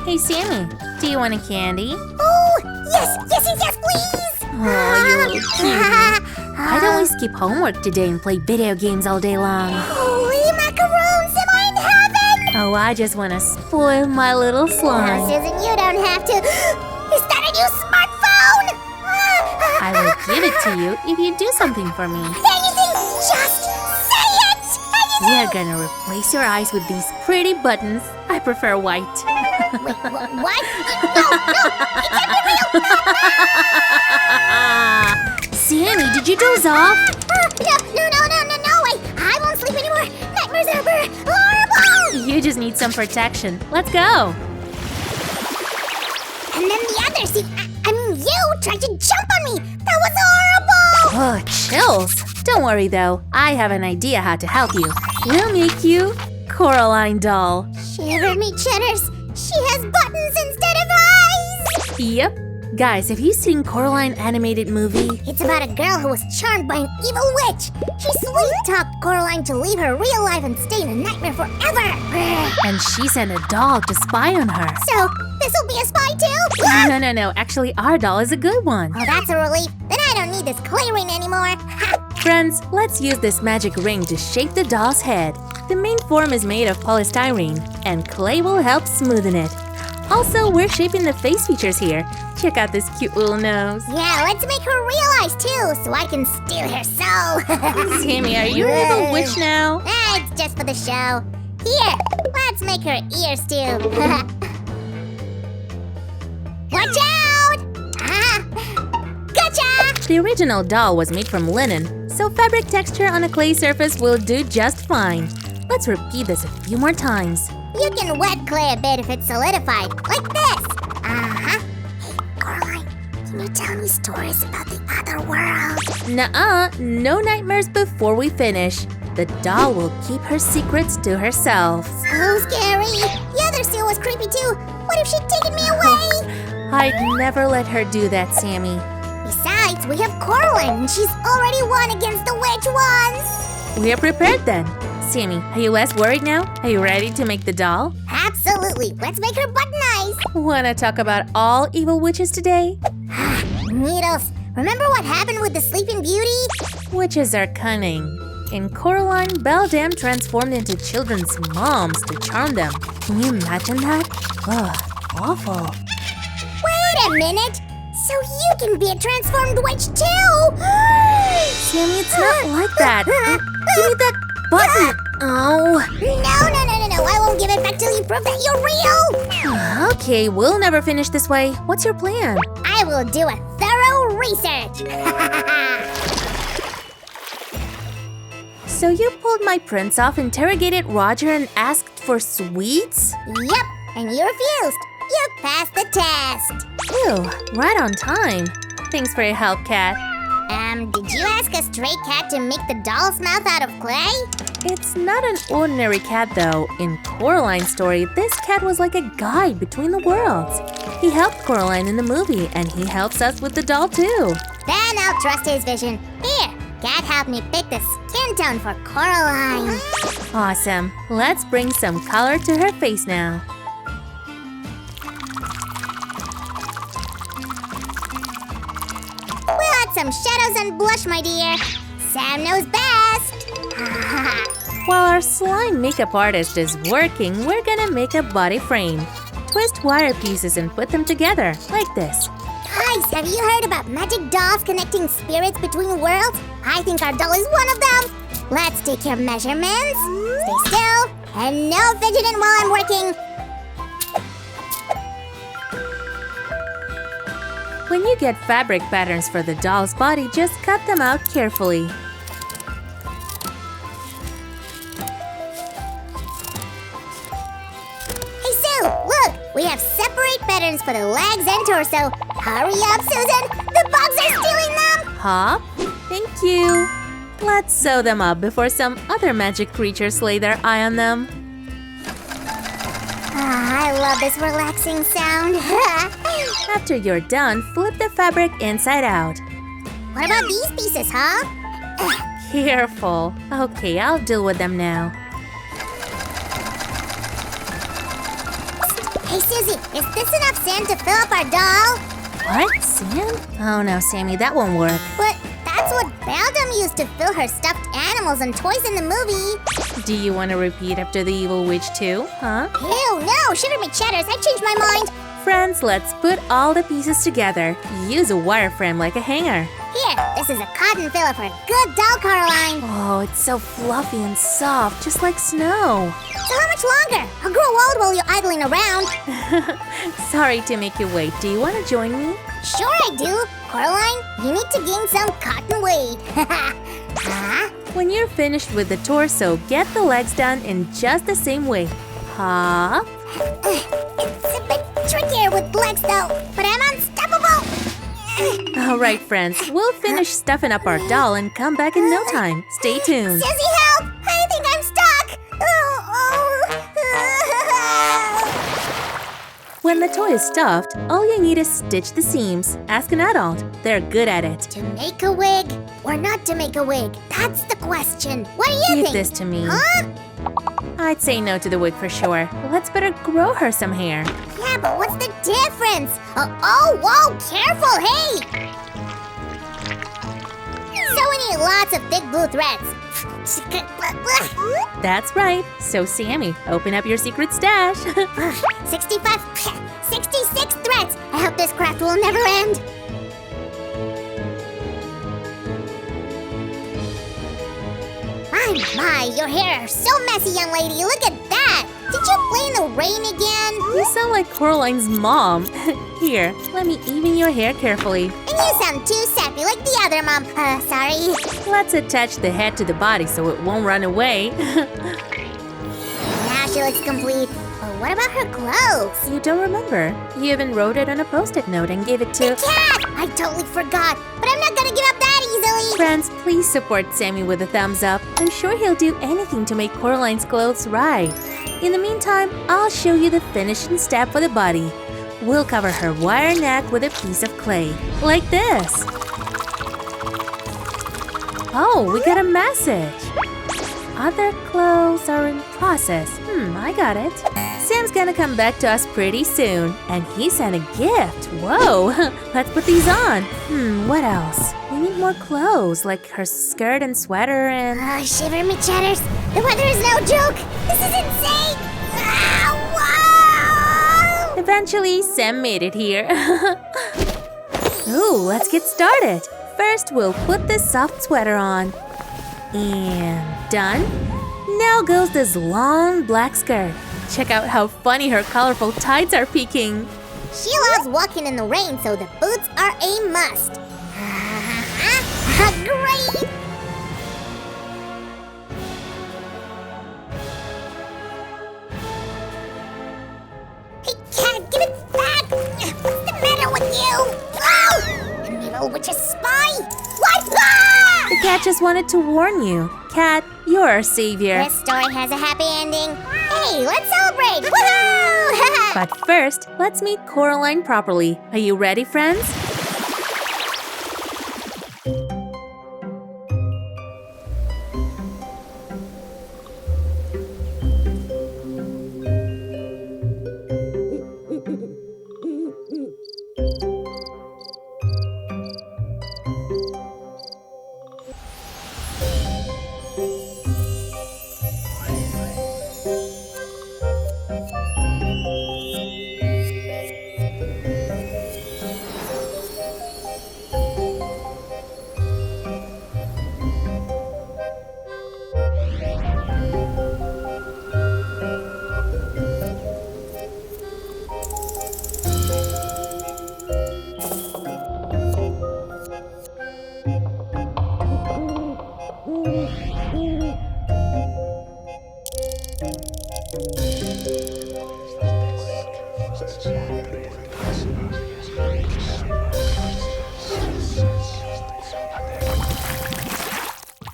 Hey, Sammy, do you want a candy? Oh, yes, please! Oh, you little cutie. Why don't we skip homework today and play video games all day long? Holy macaroons, am I in heaven? Oh, I just want to spoil my little slime. No, Susan, you don't have to. Is that a new smartphone? I will give it to you if you do something for me. Anything, just say it! We Anything! are gonna replace your eyes with these pretty buttons. I prefer white. Wait, what? No, it can't be real! Sammy, did you doze off? No, I won't sleep anymore. Nightmares are horrible! You just need some protection. Let's go. And then the others, you tried to jump on me. That was horrible! Oh, chills. Don't worry though. I have an idea how to help you. We'll make you Coraline Doll. Shiver me cheddars. She has buttons instead of eyes! Yep. Guys, have you seen Coraline animated movie? It's about a girl who was charmed by an evil witch. She sweet-talked Coraline to leave her real life and stay in a nightmare forever. And she sent a doll to spy on her. So, this'll be a spy too? No. Actually, our doll is a good one. Oh, that's a relief. Then I don't need this clay ring anymore. Friends, let's use this magic ring to shape the doll's head. The main form is made of polystyrene, and clay will help smoothen it. Also, we're shaping the face features here. Check out this cute little nose. Yeah, let's make her real eyes too, so I can steal her soul. Sammy, are you a little witch now? It's just for the show. Here, let's make her ears too. Watch out! Gotcha! The original doll was made from linen, so fabric texture on a clay surface will do just fine. Let's repeat this a few more times. You can wet clay a bit if it's solidified, like this. Hey, Coraline, can you tell me stories about the other world? Nuh-uh, no nightmares before we finish. The doll will keep her secrets to herself. So scary. The other seal was creepy too. What if she'd taken me away? I'd never let her do that, Sammy. Besides, we have Coraline, and she's already won against the witch once. We are prepared then. Sammy, are you less worried now? Are you ready to make the doll? Absolutely. Let's make her button eyes. Wanna talk about all evil witches today? Needles. Remember what happened with the Sleeping Beauty? Witches are cunning. In Coraline, Belle Dame transformed into children's moms to charm them. Can you imagine that? Ugh, awful. Wait a minute. So you can be a transformed witch too? Sammy, it's not like that. Give me that button. Oh. No. I won't give it back till you prove that you're real. Okay, we'll never finish this way. What's your plan? I will do a thorough research. So you pulled my prince off, interrogated Roger, and asked for sweets? Yep, and you refused. You passed the test. Ew, right on time. Thanks for your help, Cat. Did you ask a stray cat to make the doll's mouth out of clay? It's not an ordinary cat, though. In Coraline's story, this cat was like a guide between the worlds. He helped Coraline in the movie, and he helps us with the doll, too. Then I'll trust his vision. Here, cat helped me pick the skin tone for Coraline. Awesome. Let's bring some color to her face now. We'll add some shadows and blush, my dear. Sam knows best. While our slime makeup artist is working, we're gonna make a body frame. Twist wire pieces and put them together, like this. Guys, have you heard about magic dolls connecting spirits between worlds? I think our doll is one of them. Let's take your measurements. Stay still, and no fidgeting while I'm working. When you get fabric patterns for the doll's body, just cut them out carefully. Hey, Sue, look! We have separate patterns for the legs and torso. Hurry up, Susan! The bugs are stealing them! Hop, thank you. Let's sew them up before some other magic creatures lay their eye on them. I love this relaxing sound. After you're done, flip the fabric inside out. What about these pieces, huh? Careful. Okay, I'll deal with them now. Hey, Susie, is this enough sand to fill up our doll? What? Sand? Oh no, Sammy, that won't work. But that's what Beldam used to fill her stuffed animals and toys in the movie. Do you want to repeat after the evil witch too, huh? Ew, no, shiver me chatters, I changed my mind. Friends, let's put all the pieces together. Use a wire frame like a hanger. Here, this is a cotton filler for a good doll, Coraline. Oh, it's so fluffy and soft, just like snow. So how much longer? I'll grow old while you're idling around. Sorry to make you wait. Do you want to join me? Sure I do. Coraline, you need to gain some cotton weight. Huh? When you're finished with the torso, get the legs done in just the same way. Hop. It's a bit trickier with legs though, but I'm unstoppable. All right, friends, we'll finish stuffing up our doll and come back in no time. Stay tuned. Susie, help! I think I'm stuck. When the toy is stuffed, all you need is stitch the seams. Ask an adult. They're good at it. To make a wig or not to make a wig? That's the question. What do you Give think? this to me. Huh? I'd say no to the wig for sure. Let's better grow her some hair. Yeah, but what's the difference? Whoa, careful, hey! So we need lots of thick blue threads. That's right. So Sammy, open up your secret stash. 66 threads. I hope this craft will never end. My, your hair is so messy, young lady. Look at that. Did you play in the rain again? You sound like Coraline's mom. Here, let me even your hair carefully. And you sound too sappy like the other mom. Sorry. Let's attach the head to the body so it won't run away. Now she looks complete. But what about her clothes? You don't remember. You even wrote it on a post-it note and gave it to... The cat! I totally forgot. But I'm not gonna give up that easily. Friends, please support Sammy with a thumbs up. I'm sure he'll do anything to make Coraline's clothes right. In the meantime, I'll show you the finishing step for the body. We'll cover her wire neck with a piece of clay, like this. Oh, we got a message. Other clothes are in process. I got it. Sam's gonna come back to us pretty soon, and he sent a gift. Whoa, let's put these on. What else? We need more clothes, like her skirt and sweater and... Shiver me chatters. The weather is no joke. This is insane. Wow! Eventually, Sam made it here. Ooh, let's get started. First, we'll put this soft sweater on. And done. Now goes this long black skirt. Check out how funny her colorful tights are peeking. She loves walking in the rain, so the boots are a must. Great! Hey, cat, give it back! What's the matter with you? Oh! An evil witch's spy? What? Ah! The cat just wanted to warn you. Cat, you're our savior. This story has a happy ending. Hey, let's celebrate! Woohoo! But first, let's meet Coraline properly. Are you ready, friends?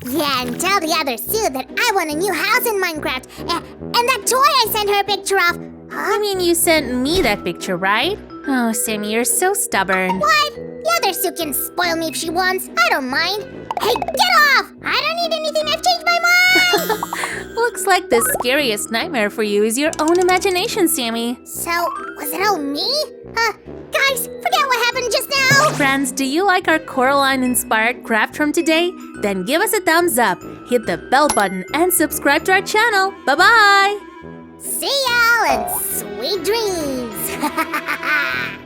Yeah, and tell the other Sue that I want a new house in Minecraft. And that toy I sent her a picture of. I mean, you sent me that picture, right? Oh, Sammy, you're so stubborn. What? The other Sue can spoil me if she wants. I don't mind. Hey, get off! I don't need anything. I've changed my mind! Looks like the scariest nightmare for you is your own imagination, Sammy. So, was it all me? Guys, forget what happened just now! Friends, do you like our Coraline-inspired craft from today? Then give us a thumbs up, hit the bell button, and subscribe to our channel. Bye-bye! See y'all and sweet dreams!